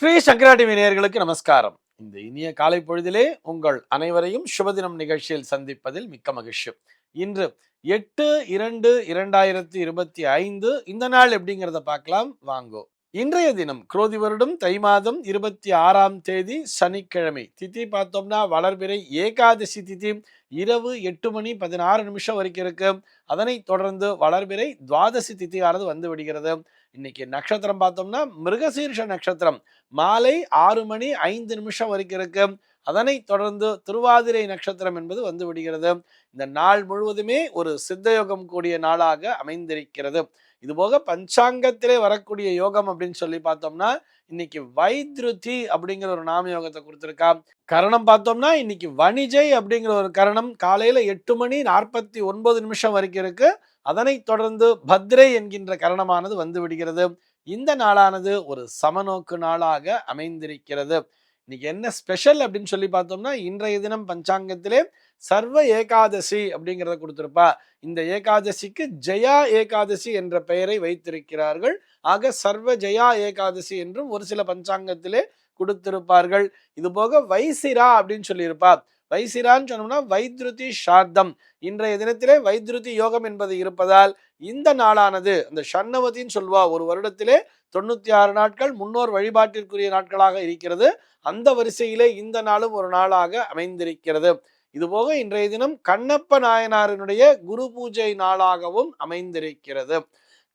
ஸ்ரீ சங்கராடி நேயர்களுக்கு நமஸ்காரம். இந்த இனிய காலை பொழுதிலே உங்கள் அனைவரையும் சுபதினம் நிகழ்ச்சியில் சந்திப்பதில் மிக்க மகிழ்ச்சி. இன்று 8/2/2025 இந்த நாள் எப்படிங்கிறத பார்க்கலாம் வாங்கோ. இன்றைய தினம் குரோதி வருடம் தை மாதம் 26ஆம் தேதி சனிக்கிழமை. திதி பார்த்தோம்னா வளர்பிறை ஏகாதசி திதி இரவு 8:16 வரைக்கும் இருக்கு. அதனை தொடர்ந்து வளர்பிறை துவாதசி திதியானது வந்து விடுகிறது. இன்னைக்கு நட்சத்திரம் பார்த்தோம்னா மிருகசீர்ஷ நட்சத்திரம் மாலை 6:05 வரைக்கும் இருக்கு. அதனை தொடர்ந்து திருவாதிரை நட்சத்திரம் என்பது வந்து விடுகிறது. இந்த நாள் முழுவதுமே ஒரு சித்தயோகம் கூடிய நாளாக அமைந்திருக்கிறது. இதுபோக பஞ்சாங்கத்திலே வரக்கூடிய யோகம் அப்படின்னு சொல்லி பார்த்தோம்னா இன்னைக்கு வைத்ருதி அப்படிங்கிற ஒரு நாம யோகத்தை கொடுத்திருக்கா. கரணம் பார்த்தோம்னா இன்னைக்கு வணிஜை அப்படிங்கிற ஒரு கரணம் காலையில 8:49 வரைக்கும் இருக்கு. அதனை தொடர்ந்து பத்ரை என்கின்ற கரணமானது வந்து விடுகிறது. இந்த நாளானது ஒரு சமநோக்கு நாளாக அமைந்திருக்கிறது. இன்னைக்கு என்ன ஸ்பெஷல் அப்படின்னு சொல்லி பார்த்தோம்னா இன்றைய தினம் பஞ்சாங்கத்திலே சர்வ ஏகாதசி அப்படிங்கிறத கொடுத்திருப்பா. இந்த ஏகாதசிக்கு ஜெயா ஏகாதசி என்ற பெயரை வைத்திருக்கிறார்கள். ஆக சர்வ ஜெயா ஏகாதசி என்றும் ஒரு சில பஞ்சாங்கத்திலே கொடுத்திருப்பார்கள். இது போக வைசிரா அப்படின்னு சொல்லியிருப்பா. வைசிரான்னு சொன்னோம்னா வைத்ருதி சார்த்தம். இன்றைய தினத்திலே வைத்ருதி யோகம் என்பது இருப்பதால் இந்த நாளானது அந்த ஷண்ணவதின்னு சொல்வா, ஒரு வருடத்திலே 96 நாட்கள் முன்னோர் வழிபாட்டிற்குரிய நாட்களாக இருக்கிறது. அந்த வரிசையிலே இந்த நாளும் ஒரு நாளாக அமைந்திருக்கிறது. இதுபோக இன்றைய தினம் கண்ணப்ப நாயனாரினுடைய குரு பூஜை நாளாகவும் அமைந்திருக்கிறது.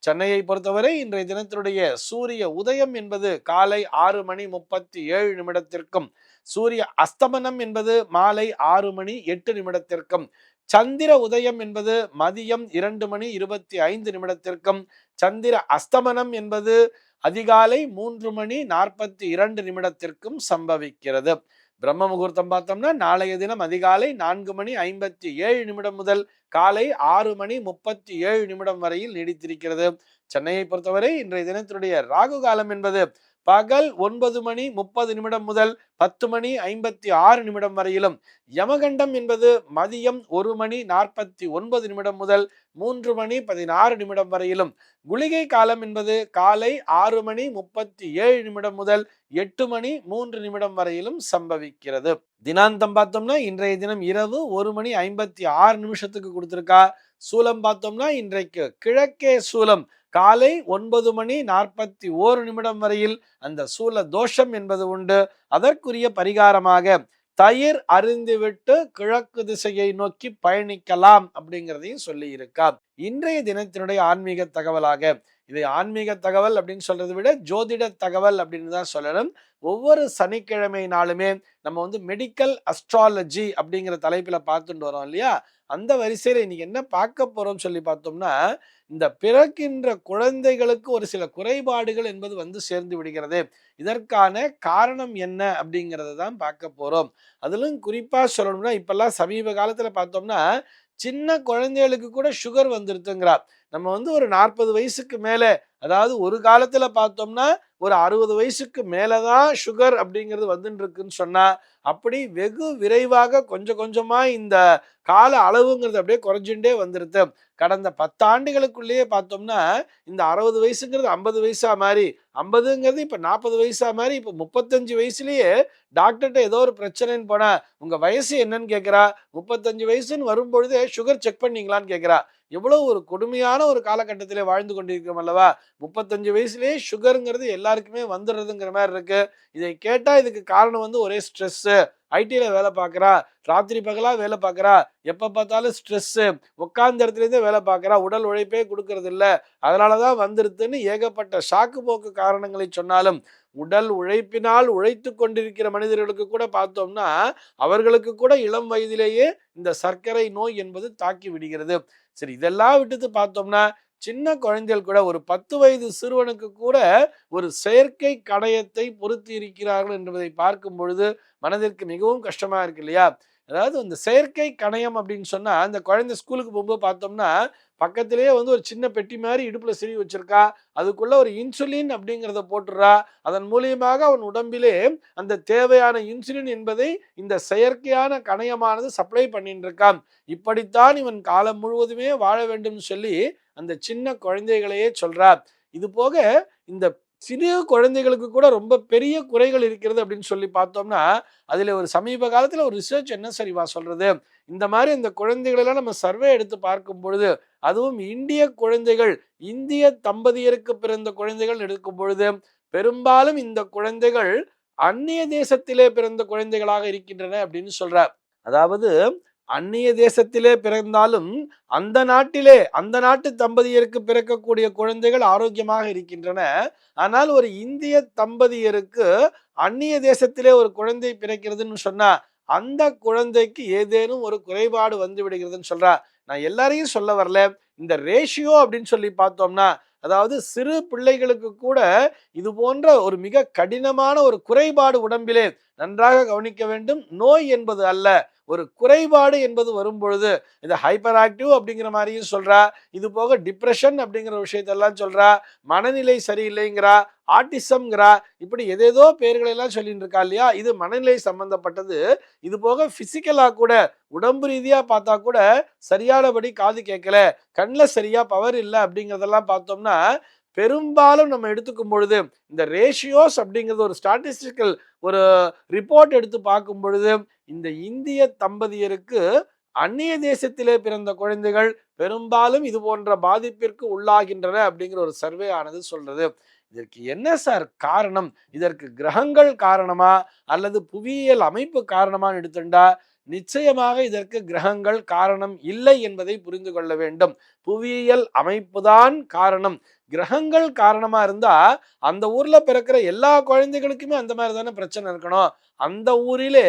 சென்னையை பொறுத்தவரை இன்றைய தினத்தினுடைய சூரிய உதயம் என்பது காலை 6:37 சூரிய அஸ்தமனம் என்பது மாலை 6:08 சந்திர உதயம் என்பது மதியம் 2:25 சந்திர அஸ்தமனம் என்பது அதிகாலை 3:42 சம்பவிக்கிறது. பிரம்ம முகூர்த்தம் பார்த்தோம்னா நாளைய தினம் அதிகாலை 4:57 முதல் காலை 6:37 வரையில் நீடித்திருக்கிறது. சென்னையை பொறுத்தவரை இன்றைய தினத்தினுடைய ராகு காலம் என்பது பகல் 9:30 முதல் 10:56 வரையிலும், யமகண்டம் என்பது மதியம் 1:49 முதல் 3:16 வரையிலும், குளிகை காலம் என்பது காலை 6:37 முதல் 8:03 வரையிலும் சம்பவிக்கிறது. தினாந்தம் பார்த்தோம்னா இன்றைய தினம் இரவு 1:56 கொடுத்திருக்கா. சூலம் பார்த்தோம்னா இன்றைக்கு கிழக்கே சூலம் காலை 9:41 வரையில் அந்த சூல தோஷம் என்பது உண்டு. அதற்குரிய பரிகாரமாக தயிர் அருந்திவிட்டு கிழக்கு திசையை நோக்கி பயணிக்கலாம் அப்படிங்கிறதையும் சொல்லி இருக்கா. இன்றைய தினத்தினுடைய ஆன்மீக தகவலாக, இதை ஆன்மீக தகவல் அப்படின்னு சொல்றதை விட ஜோதிட தகவல் அப்படின்னு தான் சொல்லணும். ஒவ்வொரு சனிக்கிழமை நாளுமே நம்ம மெடிக்கல் அஸ்ட்ராலஜி அப்படிங்கிற தலைப்புல பார்த்துட்டு வரோம் இல்லையா. அந்த வரிசையில இன்னைக்கு என்ன பார்க்க போறோம் சொல்லி பார்த்தோம்னா, இந்த பிறக்கின்ற குழந்தைகளுக்கு ஒரு சில குறைபாடுகள் என்பது சேர்ந்து விடுகிறது. இதற்கான காரணம் என்ன அப்படிங்கிறத தான் பார்க்க போறோம். அதிலும் குறிப்பா சொல்லணும்னா இப்பெல்லாம் சமீப காலத்துல பார்த்தோம்னா சின்ன குழந்தைகளுக்கு கூட சுகர் வந்துருதுங்கிறா. நம்ம ஒரு 40 வயசுக்கு மேல, அதாவது ஒரு காலத்துல பார்த்தோம்னா ஒரு 60 வயசுக்கு மேலதான் சுகர் அப்படிங்கிறது வந்துட்டு இருக்குன்னு சொன்னா, அப்படி வெகு விரைவாக கொஞ்சம் கொஞ்சமா இந்த கால அளவுங்கிறது அப்படியே குறைஞ்சுட்டே வந்துருது. கடந்த 10 ஆண்டுகளுக்குள்ளேயே பார்த்தோம்னா இந்த 60 வயசுங்கிறது 50 வயசா மாறி, 50ங்கிறது இப்ப 40 வயசா மாறி, இப்ப 35 வயசுலயே டாக்டர்கிட்ட ஏதோ ஒரு பிரச்சனைன்னு போனா உங்க வயசு என்னன்னு கேட்கிறா. 35 வயசுன்னு வரும்பொழுதே சுகர் செக் பண்ணீங்களான்னு கேட்கிறா. எவ்வளவு ஒரு கொடுமையான ஒரு காலகட்டத்திலே வாழ்ந்து கொண்டிருக்கிறோம் அல்லவா. 35 வயசுலயே சுகருங்கிறது எல்லாருக்குமே வந்துடுறதுங்கிற மாதிரி இருக்கு. இதை கேட்டா இதுக்கு காரணம் ஒரே ஸ்ட்ரெஸ். ஐடில வேலை பார்க்கறா, ராத்திரி பகலா வேலை பார்க்கறா, எப்ப பார்த்தாலும் ஸ்ட்ரெஸ், உட்கார்ந்த இடத்துல இருந்தே வேலை பார்க்கறா, உடல் உழைப்பே கொடுக்கறது இல்ல, அதனாலதான் வந்துருதுன்னு ஏகப்பட்ட சாக்கு போக்கு காரணங்களை சொன்னாலும், உடல் உழைப்பினால் உழைத்து கொண்டிருக்கிற மனிதர்களுக்கு கூட பார்த்தோம்னா அவர்களுக்கு கூட இளம் வயதிலேயே இந்த சர்க்கரை நோய் என்பது தாக்கி விடுகிறது. சரி, இதெல்லாம் விட்டுட்டு பார்த்தோம்னா சின்ன குழந்தைகள் கூட, ஒரு 10 வயது சிறுவனுக்கு கூட ஒரு செயற்கை கணையத்தை பொருத்தி இருக்கிறார்கள் என்பதை பார்க்கும் பொழுது மனதிற்கு மிகவும் கஷ்டமா இருக்கு இல்லையா. அதாவது இந்த செயற்கை கணையம் அப்படின்னு சொன்னா, அந்த குழந்தை ஸ்கூலுக்கு போகும்போது பார்த்தோம்னா பக்கத்திலேயே ஒரு சின்ன பெட்டி மாதிரி இடுப்புல சிறி வச்சிருக்கா. அதுக்குள்ள ஒரு இன்சுலின் அப்படிங்கிறத போட்டுறா. அதன் மூலியமாக அவன் உடம்பிலே அந்த தேவையான இன்சுலின் என்பதை இந்த செயற்கையான கணையமானது சப்ளை பண்ணிட்டு இருக்கான். இப்படித்தான் இவன் காலம் முழுவதுமே வாழ வேண்டும் சொல்லி அந்த சின்ன குழந்தைகளையே சொல்றார். இது போக இந்த சிறிய குழந்தைகளுக்கு கூட ரொம்ப பெரிய குறைகள் இருக்கிறது அப்படின்னு சொல்லி பார்த்தோம்னா, அதுல ஒரு சமீப காலத்துல ஒரு ரிசர்ச் என்ன சரிவா சொல்றது, இந்த மாதிரி இந்த குழந்தைகள் எல்லாம் நம்ம சர்வே எடுத்து பார்க்கும் பொழுது, அதுவும் இந்திய குழந்தைகள், இந்திய தம்பதியருக்கு பிறந்த குழந்தைகள் எடுக்கும் பொழுது, பெரும்பாலும் இந்த குழந்தைகள் அந்நிய தேசத்திலே பிறந்த குழந்தைகளாக இருக்கின்றன அப்படின்னு சொல்றார். அதாவது அந்நிய தேசத்திலே பிறந்தாலும் அந்த நாட்டு தம்பதியருக்கு பிறக்கக்கூடிய குழந்தைகள் ஆரோக்கியமாக இருக்கின்றன. ஆனால் ஒரு இந்திய தம்பதியருக்கு அந்நிய தேசத்திலே ஒரு குழந்தை பிறக்கிறதுன்னு சொன்னா அந்த குழந்தைக்கு ஏதேனும் ஒரு குறைபாடு வந்து விடுகிறதுன்னு சொல்றா. நான் எல்லாரையும் சொல்ல வரல. இந்த ரேஷியோ அப்படின்னு சொல்லி பார்த்தோம்னா, அதாவது சிறு பிள்ளைகளுக்கு கூட இது போன்ற ஒரு மிக கடினமான ஒரு குறைபாடு உடம்பிலே நன்றாக கவனிக்க வேண்டும். நோய் என்பது அல்ல, ஒரு குறைபாடு என்பது வரும் பொழுது இது ஹைப்பர் ஆக்டிவ் அப்படிங்கிற மாதிரியும் சொல்றா. இது போக டிப்ரெஷன் அப்படிங்கிற விஷயத்தெல்லாம் சொல்றா. மனநிலை சரியில்லைங்கிறா, ஆட்டிசம்ங்கிறா. இப்படி எதேதோ பெயர்கள் எல்லாம் சொல்லிட்டு இருக்கா இல்லையா. இது மனநிலை சம்பந்தப்பட்டது. இது போக பிசிக்கலா கூட உடம்பு ரீதியா பார்த்தா கூட சரியானபடி காது கேட்கல, கண்ணில் சரியா பவர் இல்லை அப்படிங்கிறதெல்லாம் பார்த்தோம்னா, பெரும்பாலும் நம்ம எடுத்துக்கும் பொழுது இந்த ரேஷியோஸ் அப்படிங்கிறது ஒரு ஸ்டாட்டிஸ்டிக்கல் ஒரு ரிப்போர்ட் எடுத்து பார்க்கும் பொழுது இந்த இந்திய தம்பதியருக்கு அந்நிய தேசத்திலே பிறந்த குழந்தைகள் பெரும்பாலும் இது போன்ற பாதிப்பிற்கு உள்ளாகின்றன அப்படிங்கிற ஒரு சர்வே ஆனது சொல்றது. இதற்கு என்ன சார் காரணம்? இதற்கு கிரகங்கள் காரணமா அல்லது புவியியல் அமைப்பு காரணமான்னு எடுத்துட்டா நிச்சயமாக இதற்கு கிரகங்கள் காரணம் இல்லை என்பதை புரிந்து கொள்ள வேண்டும். புவியியல் அமைப்புதான் காரணம். கிரகங்கள் காரணமா இருந்தா அந்த ஊர்ல பிறக்கிற எல்லா குழந்தைகளுக்குமே அந்த மாதிரி தானே பிரச்சனை இருக்கணும். அந்த ஊரிலே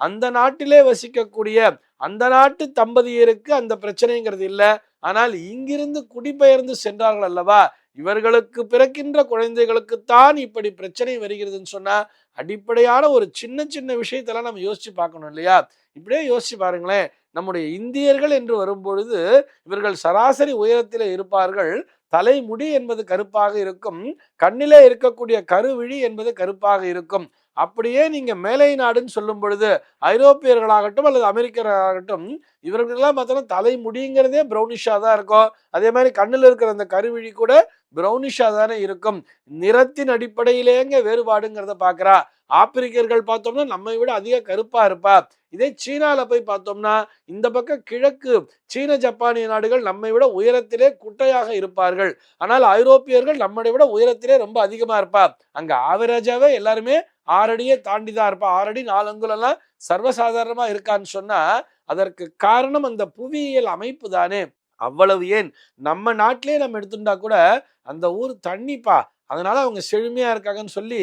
அந்த நாட்டிலே வசிக்கக்கூடிய அந்த நாட்டு தம்பதியருக்கு அந்த பிரச்சனைங்கிறது இல்லை. ஆனால் இங்கிருந்து குடிபெயர்ந்து சென்றார்கள் அல்லவா, இவர்களுக்கு பிறக்கின்ற குழந்தைகளுக்குத்தான் இப்படி பிரச்சனை வருகிறதுன்னு சொன்னா அடிப்படையான ஒரு சின்ன சின்ன விஷயத்தெல்லாம் நம்ம யோசிச்சு பார்க்கணும் இல்லையா. இப்படியே யோசிச்சு பாருங்களேன். நம்முடைய இந்தியர்கள் என்று வரும்பொழுது இவர்கள் சராசரி உயரத்தில் இருப்பார்கள். தலைமுடி என்பது கருப்பாக இருக்கும், கண்ணிலே இருக்கக்கூடிய கருவிழி என்பது கருப்பாக இருக்கும். அப்படியே நீங்க மேலை நாடுன்னு சொல்லும் பொழுது ஐரோப்பியர்களாகட்டும் அல்லது அமெரிக்கராகட்டும் இவர்களெல்லாம் பார்த்தோன்னா தலைமுடிங்கிறதே ப்ரௌனிஷா தான் இருக்கும். அதே மாதிரி கண்ணில் இருக்கிற அந்த கருவிழி கூட ப்ரௌனிஷா தானே இருக்கும். நிறத்தின் அடிப்படையிலேங்க வேறுபாடுங்கிறத பார்க்கிறா. ஆப்பிரிக்கர்கள் பார்த்தோம்னா நம்மை விட அதிக கருப்பா இருப்பா. இதே சீனால போய் பார்த்தோம்னா இந்த பக்கம் கிழக்கு சீன ஜப்பானிய நாடுகள் நம்மை விட உயரத்திலே குட்டையாக இருப்பார்கள். ஆனால் ஐரோப்பியர்கள் நம்மை விட உயரத்திலே ரொம்ப அதிகமா இருப்பா. அங்க ஆவரேஜாவே எல்லாருமே 6 அடியே தாண்டி தான் இருப்பா. 6 அடி 4 அங்குலம் எல்லாம் சர்வசாதாரணமா இருக்கான்னு சொன்னா அதற்கு காரணம் அந்த புவியியல் அமைப்பு தானே. அவ்வளவு ஏன் நம்ம நாட்டிலே நம்ம எடுத்துட்டா கூட அந்த ஊர் தண்ணிப்பா, அதனால அவங்க செழுமையா இருக்காங்கன்னு சொல்லி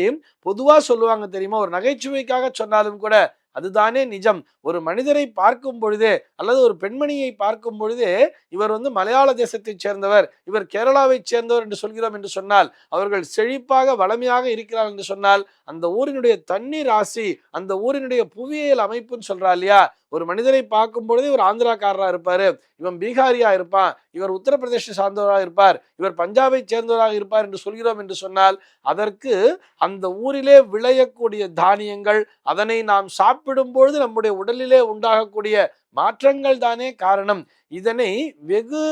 பொதுவா சொல்லுவாங்க தெரியுமா. ஒரு நகைச்சுவைக்காக சொன்னாலும் கூட அதுதானே நிஜம். ஒரு மனிதரை பார்க்கும் பொழுதே அல்லது ஒரு பெண்மணியை பார்க்கும் பொழுதே இவர் மலையாள தேசத்தை சேர்ந்தவர், இவர் கேரளாவை சேர்ந்தவர் என்று சொல்கிறோம் என்று சொன்னால், அவர்கள் செழிப்பாக வளமையாக இருக்கிறார் என்று சொன்னால் அந்த ஊரினுடைய தண்ணீர் ராசி, அந்த ஊரினுடைய புவியியல் அமைப்புன்னு சொல்றா இல்லையா. ஒரு மனிதரை பார்க்கும் பொழுதே ஒரு ஆந்திராக்காரரா இருப்பாரு, இவன் பீகாரியா இருப்பான், இவர் உத்தரப்பிரதேச சார்ந்தவராக இருப்பார், இவர் பஞ்சாபை சேர்ந்தவராக இருப்பார் என்று சொல்கிறோம் என்று சொன்னால் அதற்கு அந்த ஊரிலே விளையக்கூடிய தானியங்கள், அதனை நாம் சாப்பிடும் பொழுது நம்முடைய உடலிலே உண்டாகக்கூடிய மாற்றங்கள் தானே காரணம். இதனை வெகு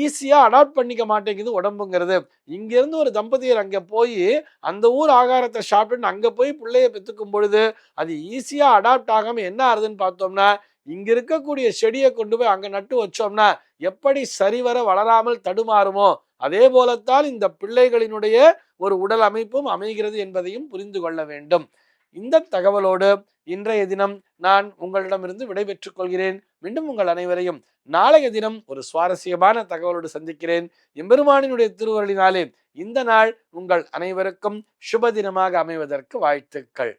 ஈஸியா அடாப்ட் பண்ணிக்க மாட்டேங்குது உடம்புங்கிறது. இங்கிருந்து ஒரு தம்பதியர் அங்க போய் அந்த ஊர் ஆகாரத்தை சாப்பிட்டு அங்க போய் பிள்ளைய பெற்றுக்கும் பொழுது அது ஈஸியா அடாப்ட் ஆகாம என்ன ஆகுதுன்னு பார்த்தோம்னா, இங்க இருக்கக்கூடிய செடியை கொண்டு போய் அங்க நட்டு வச்சோம்னா எப்படி சரிவர வளராமல் தடுமாறுமோ அதே போலத்தான் இந்த பிள்ளைகளினுடைய ஒரு உடல் அமைப்பும் அமைகிறது என்பதையும் புரிந்து கொள்ள வேண்டும். இந்த தகவலோடு இன்றைய தினம் நான் உங்களிடமிருந்து விடைபெற்றுக் கொள்கிறேன். மீண்டும் உங்கள் அனைவரையும் நாளைய தினம் ஒரு சுவாரஸ்யமான தகவலோடு சந்திக்கிறேன். எம்பெருமானினுடைய திருவருளினாலே இந்த நாள் உங்கள் அனைவருக்கும் சுப தினமாக அமைவதற்கு வாழ்த்துக்கள்.